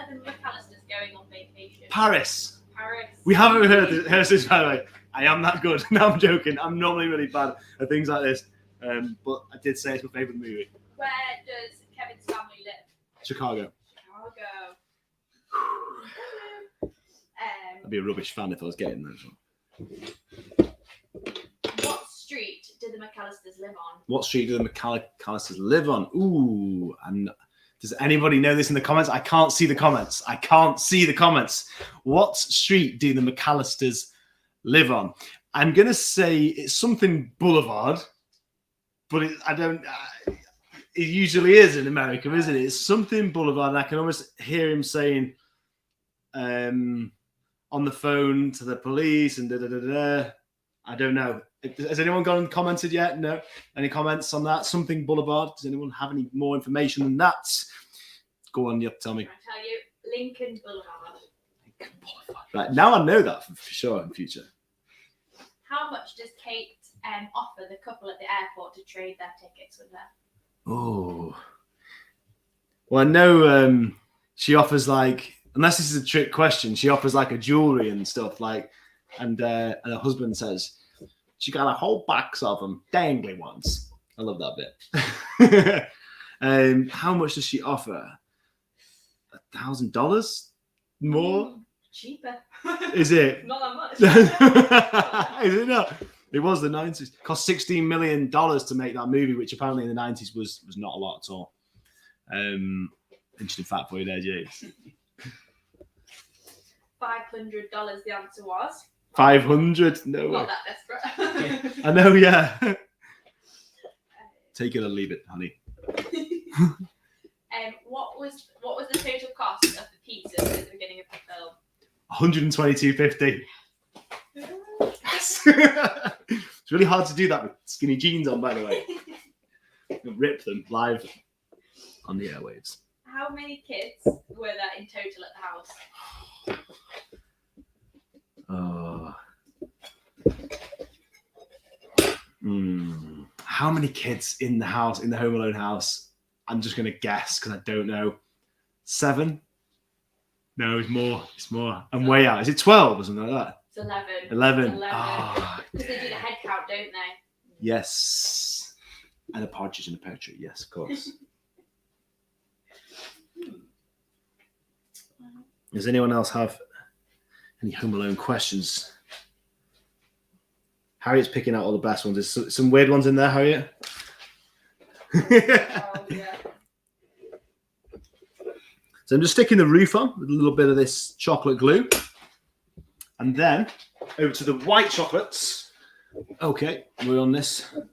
the McAllisters going on vacation? Paris. Paris. We haven't heard this, by the way. I am that good. No, I'm joking. I'm normally really bad at things like this. But I did say it's my favourite movie. Where does Kevin's family live? Chicago. Chicago. I'd be a rubbish fan if I was getting those. What street do the McAllisters live on? What street do the McAllisters live on? Ooh, and does anybody know this in the comments? I can't see the comments. What street do the McAllisters live on? I'm gonna say it's something Boulevard, but it usually is in America, isn't it? It's something Boulevard, and I can almost hear him saying, on the phone to the police and da-da-da-da. I don't know. Has anyone gone and commented yet? No? Any comments on that? Something Boulevard. Does anyone have any more information than that? Go on, tell me. I tell you, Lincoln Boulevard. Right, now I know that for sure in future. How much does Kate offer the couple at the airport to trade their tickets with her? Oh. Well, I know she offers unless this is a trick question, she offers a jewelry and stuff and her husband says she got a whole box of them, dangly ones. I love that bit. How much does she offer? $1,000 more? Cheaper. Is it? Not that much. Is it not? It was the 90s. Cost $16 million to make that movie, which apparently in the 90s was not a lot at all. Interesting fact for you there, James. $500 the answer was. 500? No way. Not that desperate. I know, yeah. Take it or leave it, honey. What was the total cost of the pizzas at the beginning of the film? $122.50. Yes. It's really hard to do that with skinny jeans on, by the way. Rip them live on the airwaves. How many kids were there in total at the house? How many kids in the house, in the Home Alone house? I'm just going to guess because I don't know. 7? No, it's more. I'm way out. Is it 12 or something like that? It's 11. 11. Because they do the head count, don't they? Yes. And a partridge in a pear tree. Yes, of course. Does anyone else have any Home Alone questions? Harriet's picking out all the best ones. There's some weird ones in there, Harriet. Oh, yeah. So I'm just sticking the roof on with a little bit of this chocolate glue. And then over to the white chocolates. Okay, we're on this. White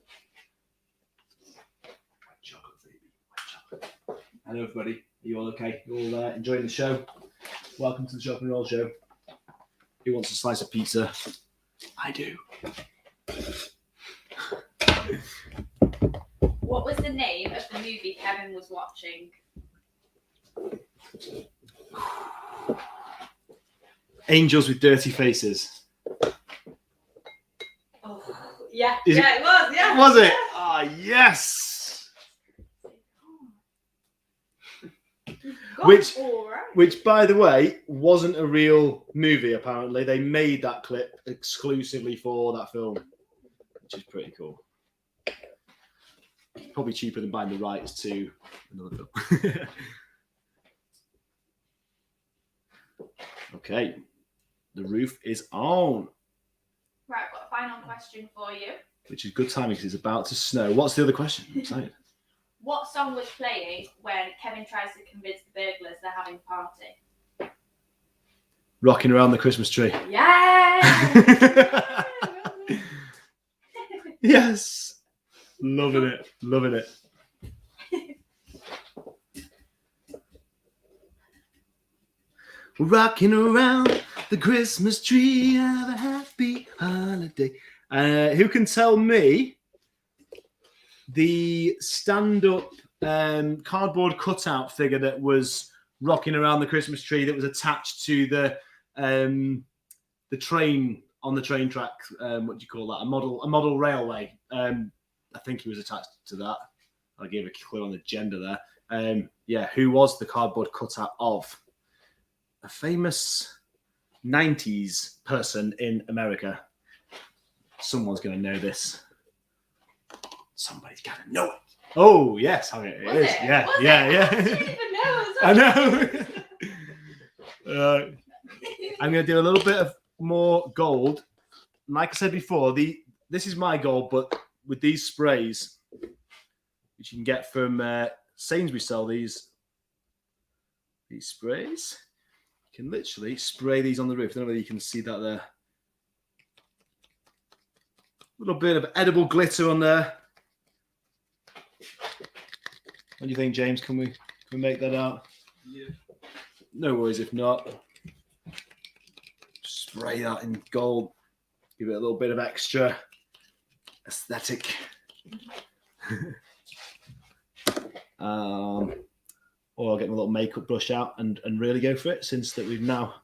chocolate, baby. White chocolate. Hello, everybody. Are you all okay? You all enjoying the show? Welcome to the Chocolate Roll Show. Who wants a slice of pizza? I do. What was the name of the movie Kevin was watching? Angels with Dirty Faces. Oh, yeah. Is it was. Yeah. Was it? Ah, yes. Which, by the way, wasn't a real movie. Apparently, they made that clip exclusively for that film. which is pretty cool. Probably cheaper than buying the rights to another film. Okay, the roof is on. Right, I've got a final question for you. Which is good timing because it's about to snow. What's the other question? I'm excited. What song was playing when Kevin tries to convince the burglars they're having a party? Rocking around the Christmas tree. Yeah! Yes. Loving it. Loving it. Rocking around the Christmas tree. Have a happy holiday. Who can tell me the stand-up cardboard cutout figure that was rocking around the Christmas tree that was attached to the train on the train track? What do you call that? A model railway. I think he was attached to that. I gave a clue on the gender there. Yeah, who was the cardboard cutout of? A famous 90s person in America. Someone's going to know this. Somebody's got to know it. Oh, yes. Okay, it is. Yeah, yeah. I didn't even know. I know. I'm going to do a little bit of more gold. Like I said before, this is my gold, but with these sprays, which you can get from Sainsbury's, sell these sprays. You can literally spray these on the roof. I don't know whether you can see that there. A little bit of edible glitter on there. What do you think, James? Can we make that out? Yeah. No worries if not. Spray that in gold. Give it a little bit of extra aesthetic. Or I'll get my little makeup brush out and really go for it, since that we've now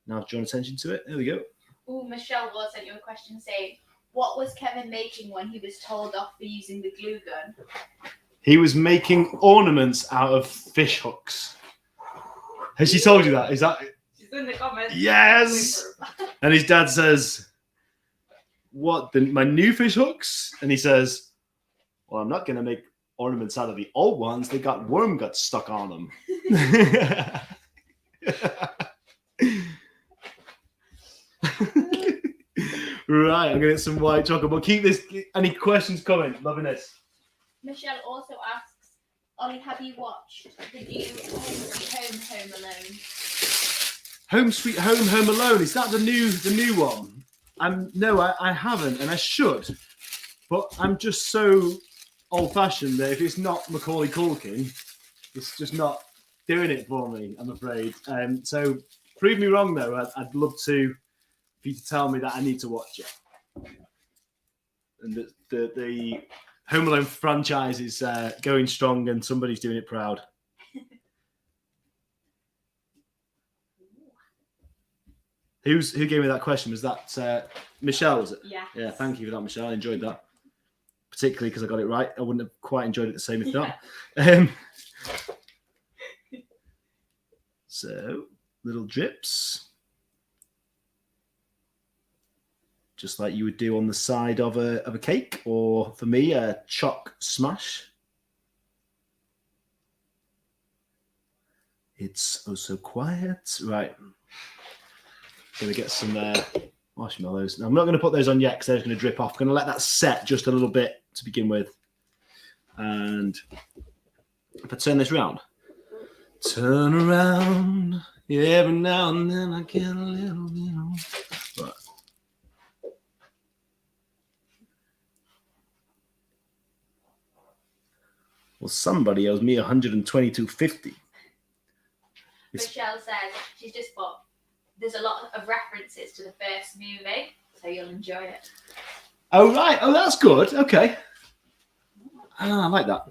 drawn attention to it. There we go. Oh, Michelle Ward sent you a question saying, what was Kevin making when he was told off for using the glue gun? He was making ornaments out of fish hooks. Has she told you that? Is that? She's in the comments. Yes. And his dad says, "What? My new fish hooks?" And he says, "Well, I'm not going to make ornaments out of the old ones. They got worm guts stuck on them." Right, I'm going to get some white chocolate. But keep this. Any questions coming? Loving this. Michelle also asks, Ollie, have you watched the new Home Alone? Home Sweet Home, Home Alone. Is that the new one? No, I haven't, and I should. But I'm just so old-fashioned that if it's not Macaulay Culkin, it's just not doing it for me, I'm afraid. So prove me wrong, though. I'd love for you to tell me that I need to watch it. And the Home Alone franchise is going strong, and somebody's doing it proud. Who gave me that question? Was that Michelle? Was it? Yeah. Yeah. Thank you for that, Michelle. I enjoyed that, particularly because I got it right. I wouldn't have quite enjoyed it the same if not. So little drips, just like you would do on the side of a cake, or for me, a choc smash. It's oh so quiet. Right. Gonna get some marshmallows. Now, I'm not going to put those on yet because they're going to drip off. I'm going to let that set just a little bit to begin with. And if I turn this round, turn around, every now and then I get a little bit of... Right. Well, somebody owes me $122.50. Michelle says she's just put, there's a lot of references to the first movie, so you'll enjoy it. Oh, right. Oh, that's good. Okay. I like that.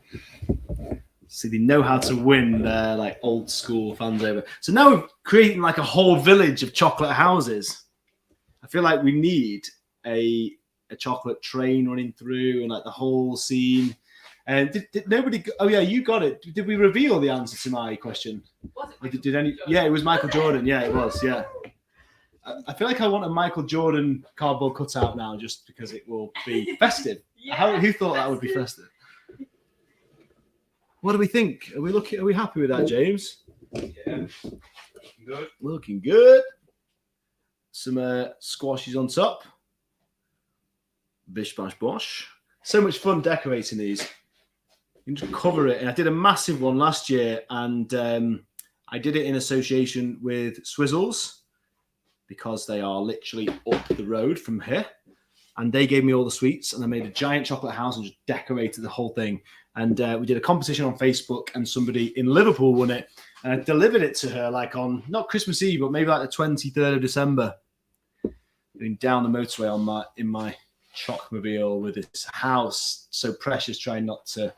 See, they know how to win their like old school fans over. So now we're creating like a whole village of chocolate houses. I feel like we need a chocolate train running through and like the whole scene. And did nobody? Oh yeah, you got it. Did we reveal the answer to my question? Was it Did any? Yeah, it was Michael Jordan. Yeah, it was. Yeah. I feel like I want a Michael Jordan cardboard cutout now, just because it will be festive. Who thought that would be festive? What do we think? Are we happy with that, James? Yeah. Good. Looking good. Some squashes on top. Bish bash bosh. So much fun decorating these. You can just cover it. And I did a massive one last year, and I did it in association with Swizzles because they are literally up the road from here. And they gave me all the sweets, and I made a giant chocolate house and just decorated the whole thing. And we did a competition on Facebook, and somebody in Liverpool won it. And I delivered it to her like on not Christmas Eve, but maybe like the 23rd of December. Going down the motorway in my Chocmobile with this house, so precious, trying not to,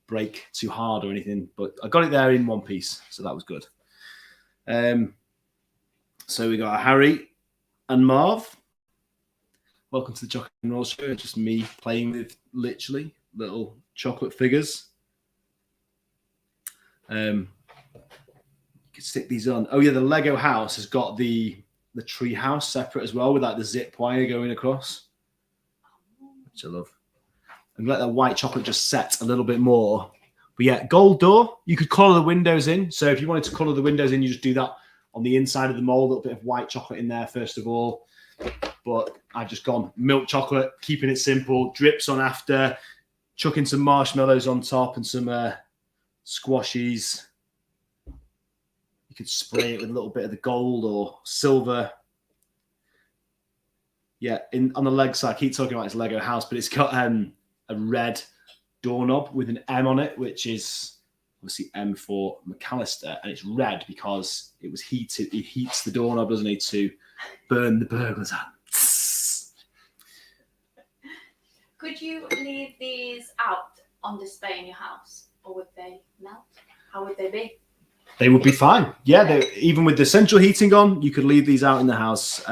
break too hard or anything. But I got it there in one piece, so that was good. So we got Harry and Marv. Welcome to the Chocolate and Roll Show. Just me playing with literally little chocolate figures. You can stick these on. Oh yeah, the Lego house has got the tree house separate as well, with like the zip wire going across, which I love. And let that white chocolate just set a little bit more. But yeah, gold door. You could colour the windows in. So if you wanted to colour the windows in, you just do that on the inside of the mold. A little bit of white chocolate in there first of all. But I've just gone milk chocolate, keeping it simple. Drips on after. Chucking some marshmallows on top and some squashies. You could spray it with a little bit of the gold or silver. Yeah, on the leg side, I keep talking about this Lego house, but it's got a red doorknob with an M on it, which is obviously M for McAllister, and it's red because it was heated. He heats the doorknob, doesn't he, to burn the burglars out. Could you leave these out on display in your house, or would they melt? How would they be? They would be fine. Yeah, even with the central heating on, you could leave these out in the house.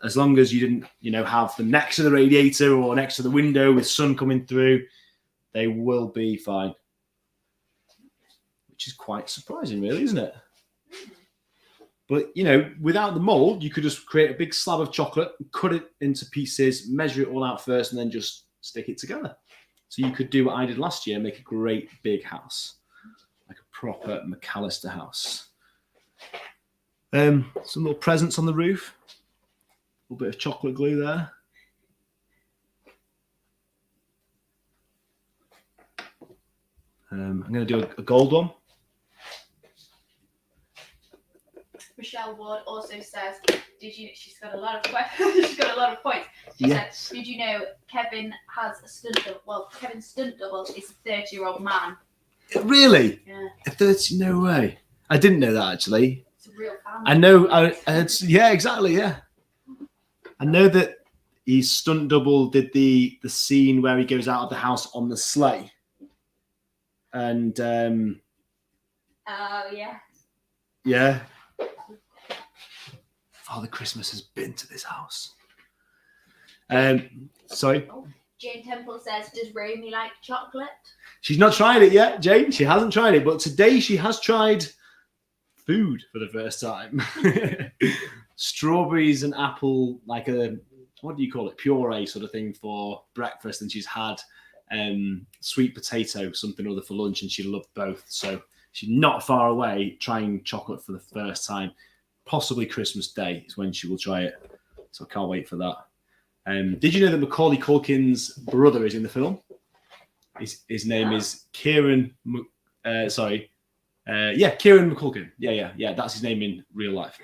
As long as you didn't, have them next to the radiator or next to the window with sun coming through, they will be fine. Which is quite surprising, really, isn't it? But, without the mold, you could just create a big slab of chocolate, cut it into pieces, measure it all out first, and then just stick it together. So you could do what I did last year, make a great big house, like a proper McAllister house. Some little presents on the roof. A little bit of chocolate glue there. I'm going to do a gold one. Michelle Ward also says, she's got a lot of questions. She's got a lot of points. She said, did you know Kevin has a stunt double? Well, Kevin's stunt double is a 30-year-old man. Really? Yeah. 30? No way. I didn't know that, actually. It's a real family. I know. Yeah, exactly. Yeah. I know that his stunt double did the scene where he goes out of the house on the sleigh. And oh, yeah. Yeah. Father Christmas has been to this house. Sorry. Oh, Jane Temple says, does Romy like chocolate? She's not tried it yet, Jane. She hasn't tried it, but today she has tried food for the first time. Strawberries and apple, like what do you call it? Puree sort of thing for breakfast. And she's had sweet potato, something or other for lunch, and she loved both. So she's not far away trying chocolate for the first time. Possibly Christmas Day is when she will try it. So I can't wait for that. Did you know that Macaulay Culkin's brother is in the film? His name is Kieran. Kieran McCulkin. Yeah. That's his name in real life,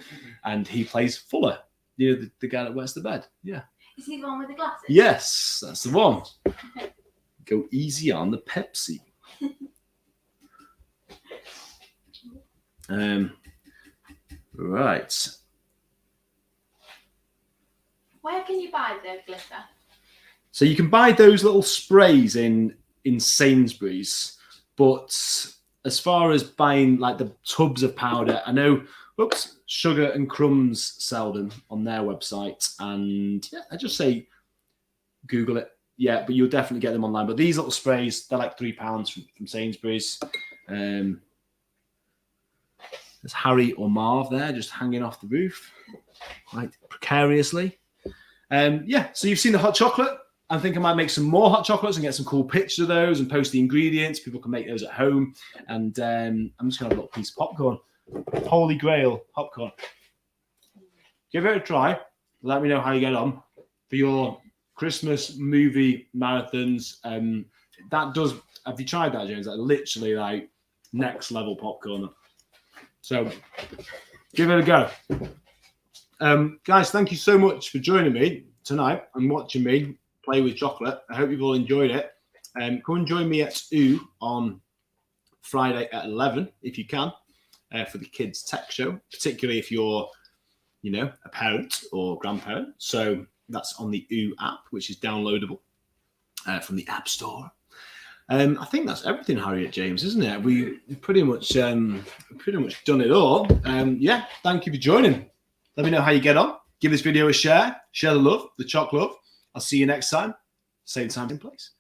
and he plays Fuller. The guy that wears the bed. Yeah. Is he the one with the glasses? Yes, that's the one. Go easy on the Pepsi. Right. Where can you buy the glitter? So you can buy those little sprays in Sainsbury's, but as far as buying like the tubs of powder, I know Sugar and Crumbs sell them on their website, and yeah, I just say Google it. Yeah, but you'll definitely get them online. But these little sprays, they're like £3 from Sainsbury's. There's Harry or Marv there, just hanging off the roof, quite precariously. Yeah, so you've seen the hot chocolate. I think I might make some more hot chocolates and get some cool pictures of those and post the ingredients. People can make those at home. And I'm just going to have a little piece of popcorn. Holy Grail popcorn. Give it a try. Let me know how you get on for your Christmas movie marathons. Have you tried that, James? Like literally like next level popcorn. So give it a go. Guys, thank you so much for joining me tonight and watching me play with chocolate. I hope you've all enjoyed it. Come and join me at OO on Friday at 11 if you can for the kids tech show, particularly if you're, a parent or grandparent. So that's on the OO app, which is downloadable from the App Store. I think that's everything, Harriet James, isn't it? We pretty much done it all. Yeah, thank you for joining. Let me know how you get on. Give this video a share. Share the love, the choc love. I'll see you next time. Same time, same place.